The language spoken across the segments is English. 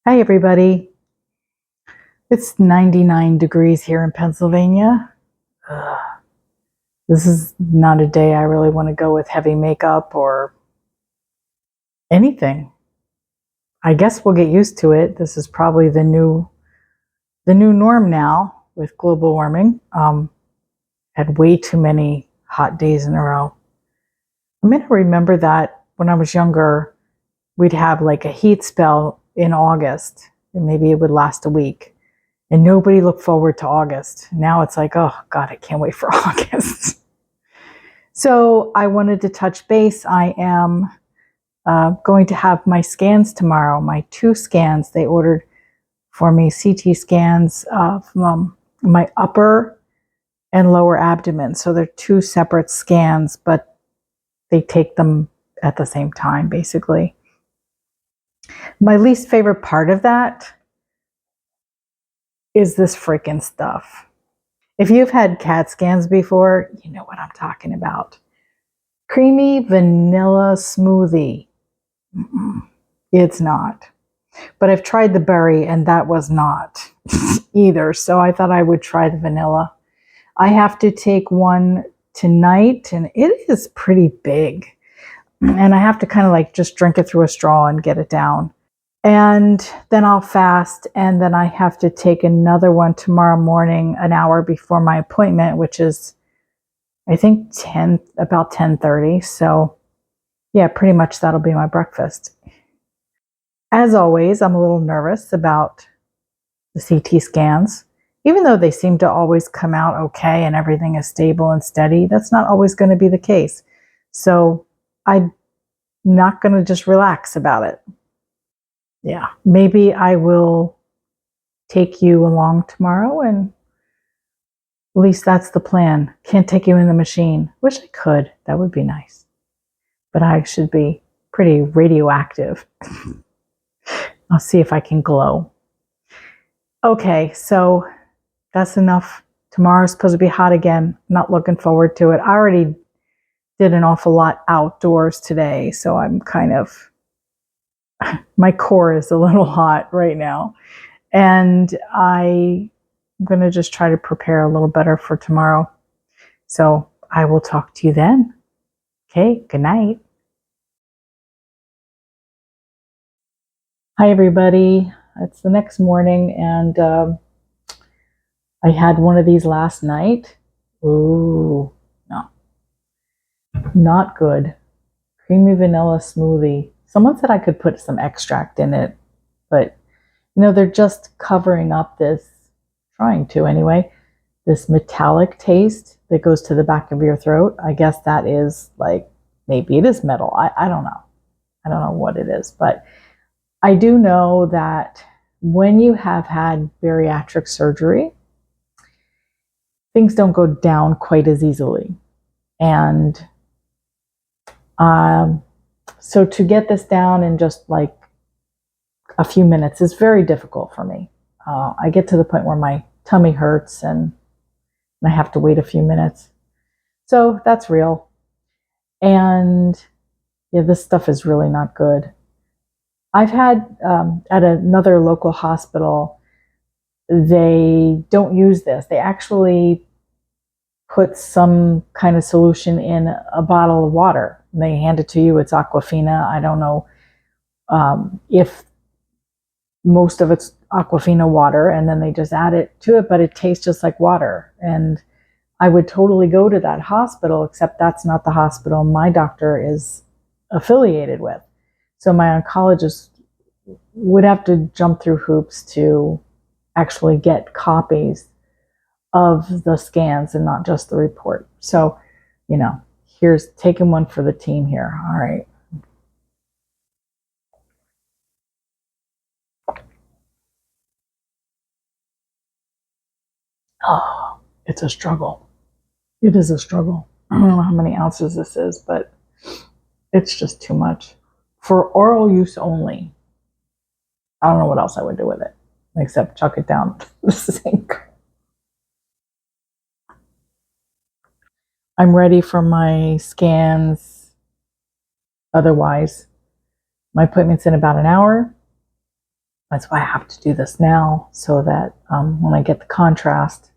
Hi, everybody. It's 99 degrees here in Pennsylvania. Ugh. This is not a day I really want to go with heavy makeup or anything. I guess we'll get used to it. This is probably the new norm now with global warming. Had way too many hot days in a row. I mean, I remember that when I was younger, we'd have like a heat spell in August, and maybe it would last a week. And nobody looked forward to August. Now it's like, oh God, I can't wait for August. So I wanted to touch base. I am going to have my scans tomorrow, my 2 scans. They ordered for me CT scans of my upper and lower abdomen. So they're 2 separate scans, but they take them at the same time, basically. My least favorite part of that is this freaking stuff. If you've had CAT scans before, you know what I'm talking about. Creamy vanilla smoothie. It's not. But I've tried the berry and that was not either. So I thought I would try the vanilla. I have to take one tonight and it is pretty big. And I have to kind of like just drink it through a straw and get it down. And then I'll fast, and then I have to take another one tomorrow morning, an hour before my appointment, which is, I think, about 10:30. So yeah, pretty much that'll be my breakfast. As always, I'm a little nervous about the CT scans. Even though they seem to always come out okay and everything is stable and steady, that's not always going to be the case. So I'm not going to just relax about it. Yeah, maybe I will take you along tomorrow, and at least that's the plan. Can't take you in the machine. Wish I could. That would be nice. But I should be pretty radioactive. I'll see if I can glow. Okay, so that's enough. Tomorrow's supposed to be hot again. Not looking forward to it. I already did an awful lot outdoors today, so I'm kind of, my core is a little hot right now. And I'm going to just try to prepare a little better for tomorrow. So I will talk to you then. Okay, good night. Hi, everybody. It's the next morning, and I had one of these last night. Ooh, no, not good. Creamy vanilla smoothie. Someone said I could put some extract in it, but they're just covering up this, trying to anyway, this metallic taste that goes to the back of your throat. I guess that is like, maybe it is metal. I don't know. I don't know what it is, but I do know that when you have had bariatric surgery, things don't go down quite as easily. And so to get this down in just like a few minutes is very difficult for me. I get to the point where my tummy hurts and I have to wait a few minutes. So that's real. And yeah, this stuff is really not good. I've had at another local hospital, they don't use this. They actually put some kind of solution in a bottle of water. They hand it to you. It's Aquafina. I don't know if most of it's Aquafina water, and then they just add it to it, but it tastes just like water. And I would totally go to that hospital, except that's not the hospital my doctor is affiliated with. So my oncologist would have to jump through hoops to actually get copies of the scans and not just the report. So, here's taking one for the team here. All right. Oh, it's a struggle. It is a struggle. I don't know how many ounces this is, but it's just too much. For oral use only, I don't know what else I would do with it, except chuck it down the sink. I'm ready for my scans. Otherwise, my appointment's in about an hour. That's why I have to do this now, so that when I get the contrast,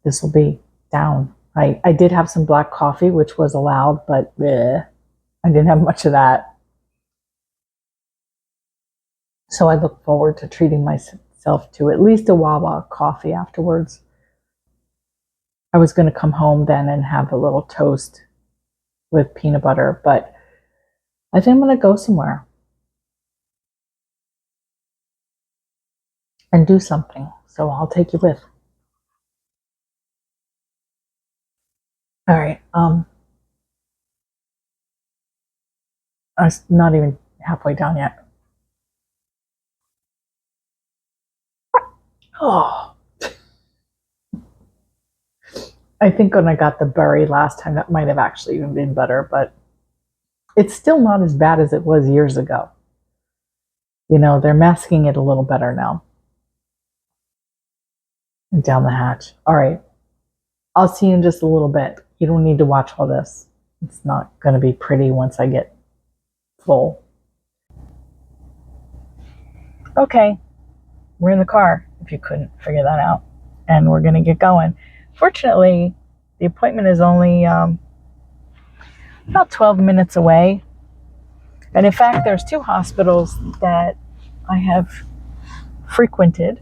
this will be down. I did have some black coffee, which was allowed, but I didn't have much of that. So I look forward to treating myself to at least a Wawa coffee afterwards. I was going to come home then and have a little toast with peanut butter, but I think I'm going to go somewhere and do something. So I'll take you with. All right. I'm not even halfway down yet. Oh. I think when I got the berry last time, that might have actually even been better, but it's still not as bad as it was years ago. They're masking it a little better now. And down the hatch. All right. I'll see you in just a little bit. You don't need to watch all this. It's not going to be pretty once I get full. Okay. We're in the car, if you couldn't figure that out. And we're going to get going. Fortunately, the appointment is only about 12 minutes away. And in fact, there's 2 hospitals that I have frequented.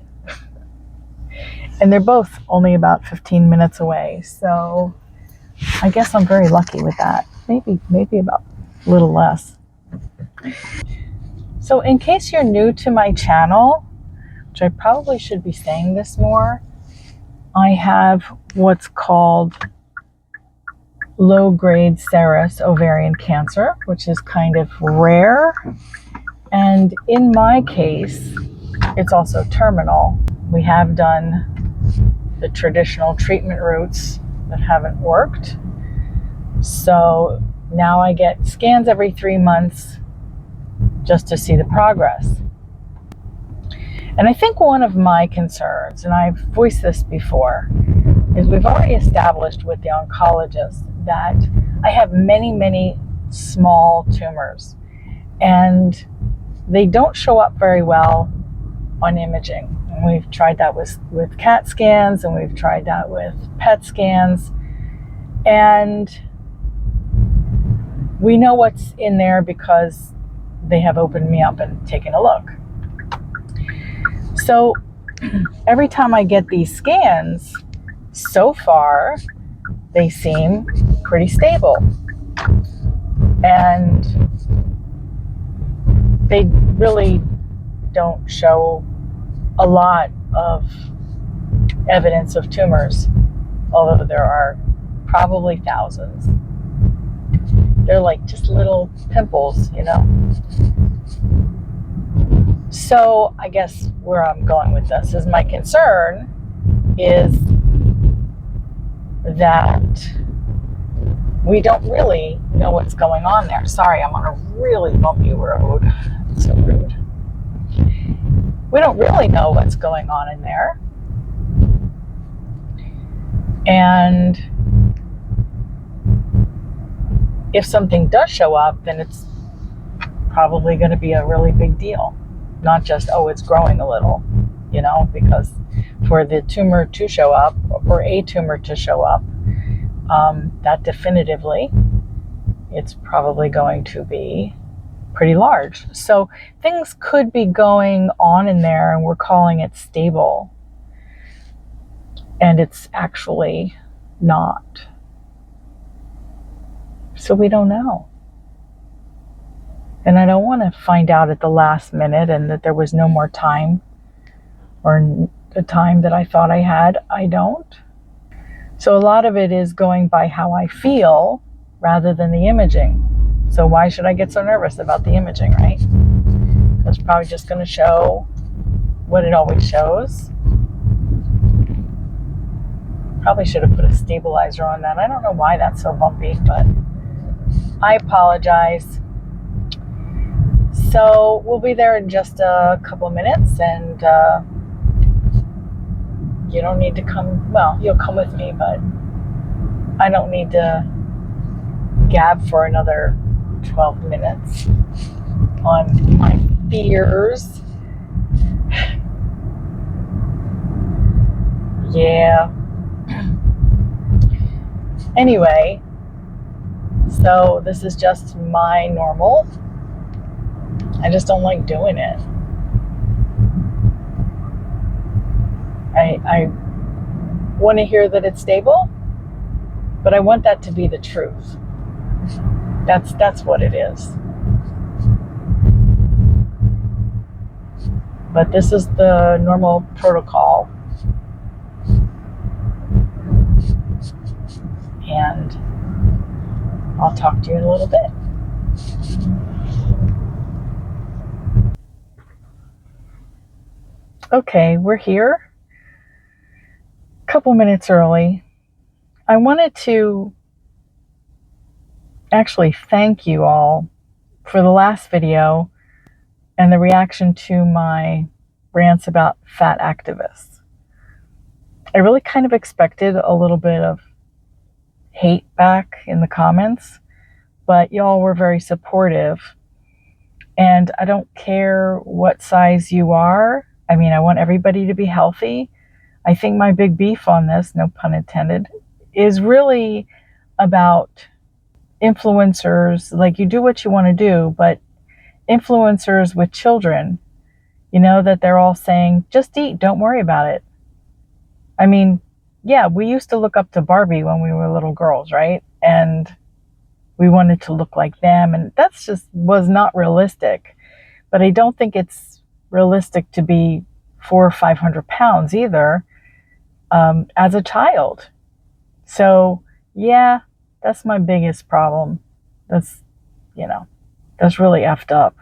And they're both only about 15 minutes away. So I guess I'm very lucky with that. Maybe about a little less. So in case you're new to my channel, which I probably should be saying this more, I have what's called low-grade serous ovarian cancer, which is kind of rare. And in my case, it's also terminal. We have done the traditional treatment routes that haven't worked. So now I get scans every 3 months just to see the progress. And I think one of my concerns, and I've voiced this before, is we've already established with the oncologist that I have many, many small tumors, and they don't show up very well on imaging. And we've tried that with CAT scans, and we've tried that with PET scans, and we know what's in there because they have opened me up and taken a look. So every time I get these scans, so far, they seem pretty stable. And they really don't show a lot of evidence of tumors, although there are probably thousands. They're like just little pimples, So I guess where I'm going with this is my concern is that we don't really know what's going on there. Sorry, I'm on a really bumpy road. It's so rude. We don't really know what's going on in there. And if something does show up, then it's probably going to be a really big deal. Not just, it's growing a little, because for the tumor to show up, or a tumor to show up, that definitively, it's probably going to be pretty large. So things could be going on in there, and we're calling it stable. And it's actually not. So we don't know. And I don't want to find out at the last minute and that there was no more time, or the time that I thought I had. I don't. So a lot of it is going by how I feel rather than the imaging. So why should I get so nervous about the imaging, right? It's probably just going to show what it always shows. Probably should have put a stabilizer on that. I don't know why that's so bumpy, but I apologize. So we'll be there in just a couple of minutes, and you don't need to come. Well, you'll come with me, but I don't need to gab for another 12 minutes. on my fears. Yeah. Anyway, so this is just my normal. I just don't like doing it. I want to hear that it's stable, but I want that to be the truth. That's what it is. But this is the normal protocol. And I'll talk to you in a little bit. Okay, we're here. A couple minutes early. I wanted to actually thank you all for the last video and the reaction to my rants about fat activists. I really kind of expected a little bit of hate back in the comments, but y'all were very supportive. And I don't care what size you are. I mean, I want everybody to be healthy. I think my big beef on this, no pun intended, is really about influencers. Like, you do what you want to do, but influencers with children, you know, that they're all saying, just eat, don't worry about it. I mean, yeah, we used to look up to Barbie when we were little girls, right? And we wanted to look like them, and that's just was not realistic. But I don't think it's realistic to be 400 or 500 pounds either as a child. So yeah, that's my biggest problem. That's, you know, that's really effed up.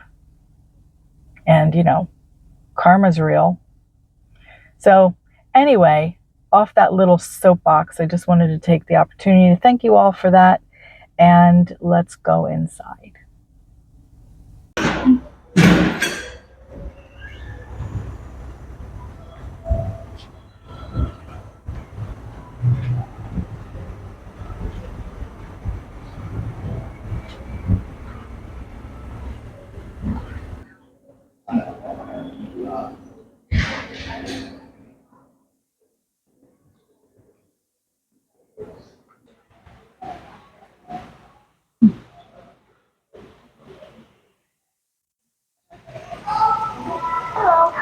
And, you know, karma's real. So anyway, off that little soapbox, I just wanted to take the opportunity to thank you all for that. And let's go inside.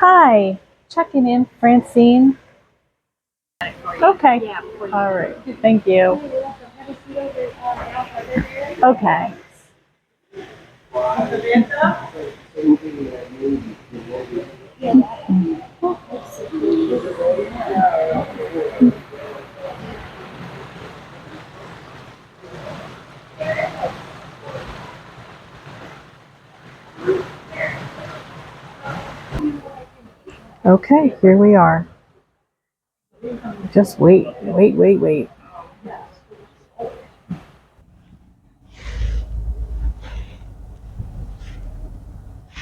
Hi, checking in, Francine. Okay. All right. Thank you. Okay. Okay, here we are. Just wait.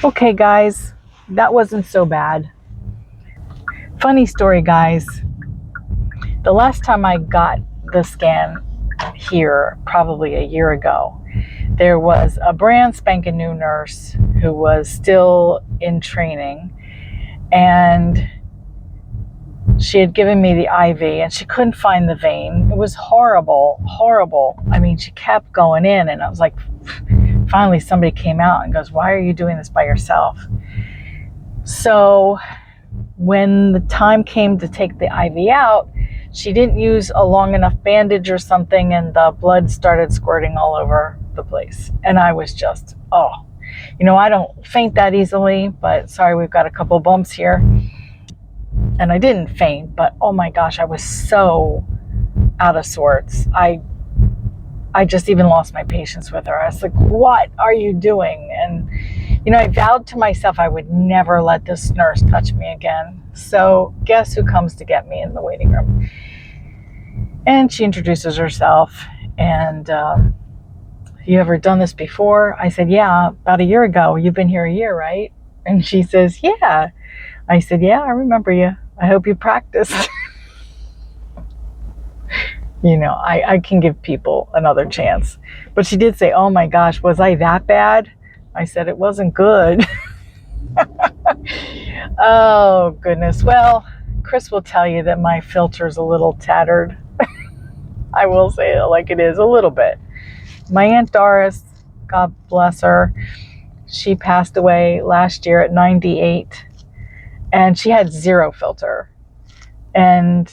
Okay, guys, that wasn't so bad. Funny story, guys. The last time I got the scan here, probably a year ago, there was a brand spanking new nurse who was still in training, and she had given me the IV and she couldn't find the vein. It was horrible. I mean, she kept going in, and I was like, finally somebody came out and goes, why are you doing this by yourself? So when the time came to take the IV out, she didn't use a long enough bandage or something, and the blood started squirting all over the place. And I was just, you know, I don't faint that easily, but sorry, we've got a couple bumps here. And I didn't faint, but oh my gosh, I was so out of sorts. I just even lost my patience with her. I was like, what are you doing? And, you know, I vowed to myself I would never let this nurse touch me again. So guess who comes to get me in the waiting room? And she introduces herself, and you ever done this before? I said, yeah, about a year ago. You've been here a year, right? And she says, yeah. I said, yeah, I remember you. I hope you practiced. You know, I can give people another chance. But she did say, oh my gosh, was I that bad? I said it wasn't good. Oh, goodness. Well, Chris will tell you that my filter's a little tattered. I will say it like it is, a little bit. My Aunt Doris, God bless her, she passed away last year at 98, and she had zero filter. And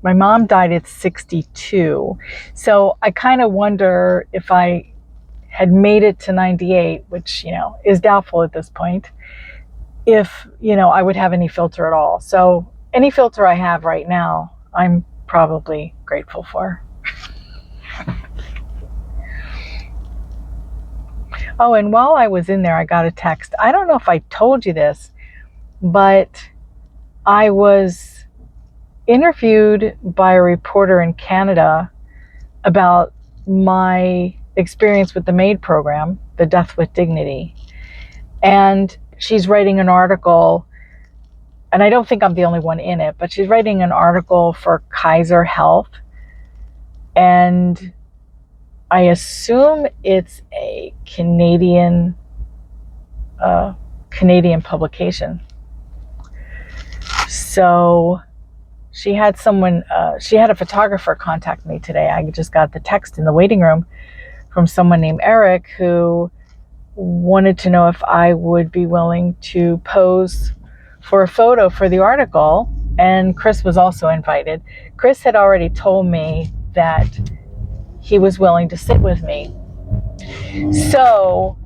my mom died at 62. So I kind of wonder if I had made it to 98, which, is doubtful at this point, if, I would have any filter at all. So any filter I have right now, I'm probably grateful for. Oh, and while I was in there, I got a text. I don't know if I told you this, but I was interviewed by a reporter in Canada about my experience with the MAID program, the Death with Dignity. And she's writing an article, and I don't think I'm the only one in it, but she's writing an article for Kaiser Health. And I assume it's a Canadian publication. So she had a photographer contact me today. I just got the text in the waiting room from someone named Eric who wanted to know if I would be willing to pose for a photo for the article. And Chris was also invited. Chris had already told me that he was willing to sit with me. So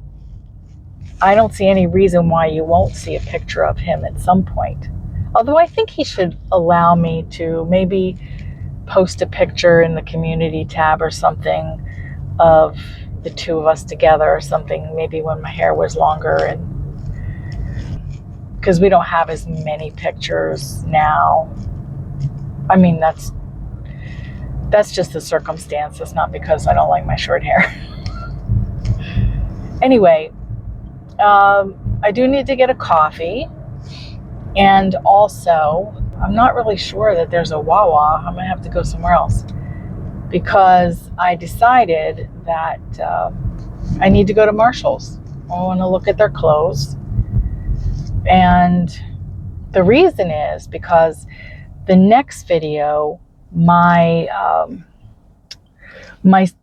I don't see any reason why you won't see a picture of him at some point. Although I think he should allow me to maybe post a picture in the community tab or something of the two of us together or something, maybe when my hair was longer, and because we don't have as many pictures now. I mean, that's just the circumstance. It's not because I don't like my short hair. Anyway, I do need to get a coffee. And also, I'm not really sure that there's a Wawa. I'm going to have to go somewhere else. Because I decided that I need to go to Marshall's. I want to look at their clothes. And the reason is because the next video, it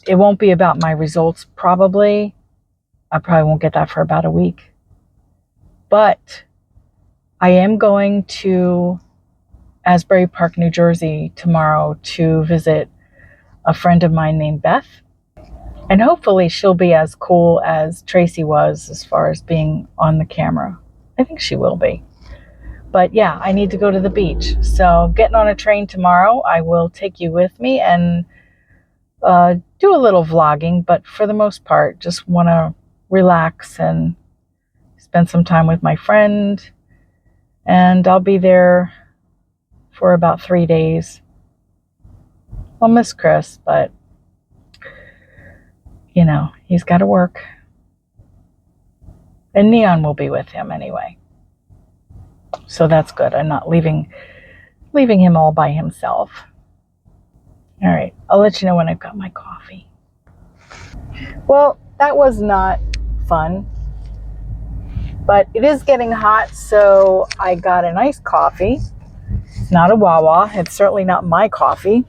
won't be about my results, probably. I probably won't get that for about a week. But I am going to Asbury Park, New Jersey tomorrow to visit a friend of mine named Beth. And hopefully she'll be as cool as Tracy was as far as being on the camera. I think she will be. But yeah, I need to go to the beach. So getting on a train tomorrow, I will take you with me and do a little vlogging. But for the most part, just want to relax and spend some time with my friend. And I'll be there for about 3 days. I'll miss Chris, but, he's got to work. And Neon will be with him anyway. So that's good. I'm not leaving him all by himself. All right, I'll let you know when I've got my coffee. Well, that was not fun. But it is getting hot, so I got an iced coffee. It's not a Wawa. It's certainly not my coffee.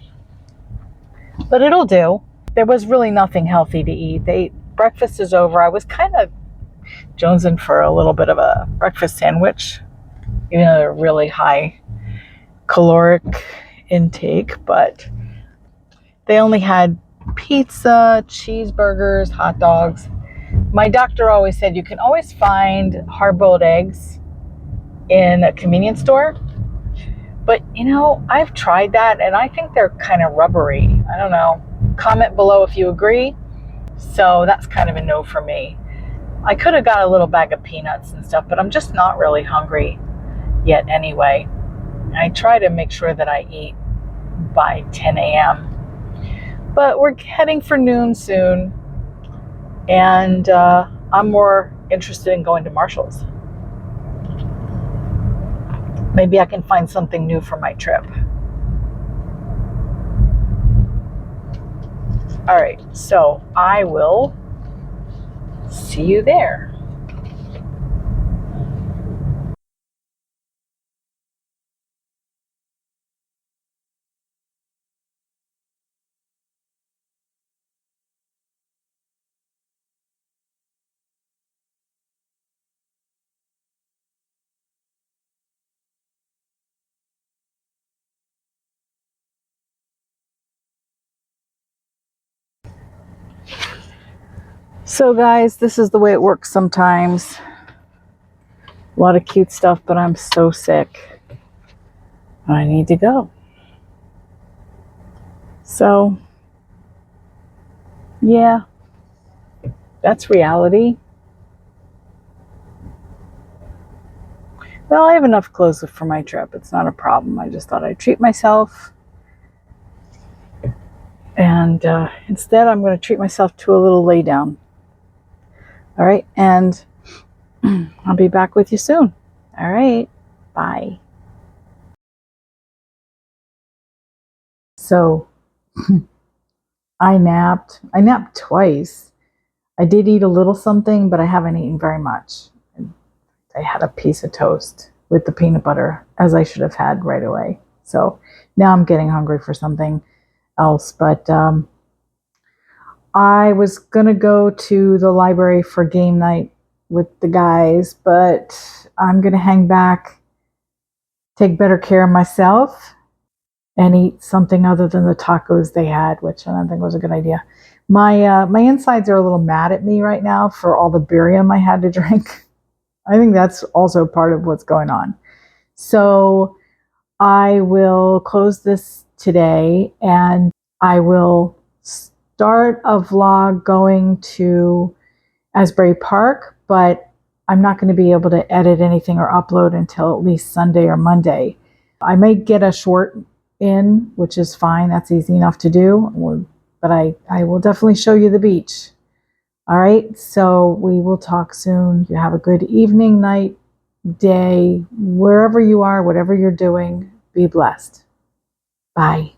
But it'll do. There was really nothing healthy to eat. Breakfast is over. I was kind of jonesing for a little bit of a breakfast sandwich, even though they're really high caloric intake. But they only had pizza, cheeseburgers, hot dogs. My doctor always said you can always find hard-boiled eggs in a convenience store. But, I've tried that, and I think they're kind of rubbery. I don't know. Comment below if you agree. So that's kind of a no for me. I could have got a little bag of peanuts and stuff, but I'm just not really hungry yet anyway. I try to make sure that I eat by 10 a.m. But we're heading for noon soon. And I'm more interested in going to Marshall's. Maybe I can find something new for my trip. All right, so I will see you there. So guys, this is the way it works sometimes. A lot of cute stuff, but I'm so sick. I need to go. So, yeah, that's reality. Well, I have enough clothes for my trip. It's not a problem. I just thought I'd treat myself. And instead, I'm going to treat myself to a little lay down. All right. And I'll be back with you soon. All right. Bye. So I napped. I napped twice. I did eat a little something, but I haven't eaten very much. I had a piece of toast with the peanut butter, as I should have had right away. So now I'm getting hungry for something else. But I was going to go to the library for game night with the guys, but I'm going to hang back, take better care of myself, and eat something other than the tacos they had, which I don't think was a good idea. My insides are a little mad at me right now for all the barium I had to drink. I think that's also part of what's going on. So I will close this today, and I will start a vlog going to Asbury Park, but I'm not going to be able to edit anything or upload until at least Sunday or Monday. I may get a short in, which is fine. That's easy enough to do. But I will definitely show you the beach. All right. So we will talk soon. You have a good evening, night, day, wherever you are, whatever you're doing. Be blessed. Bye.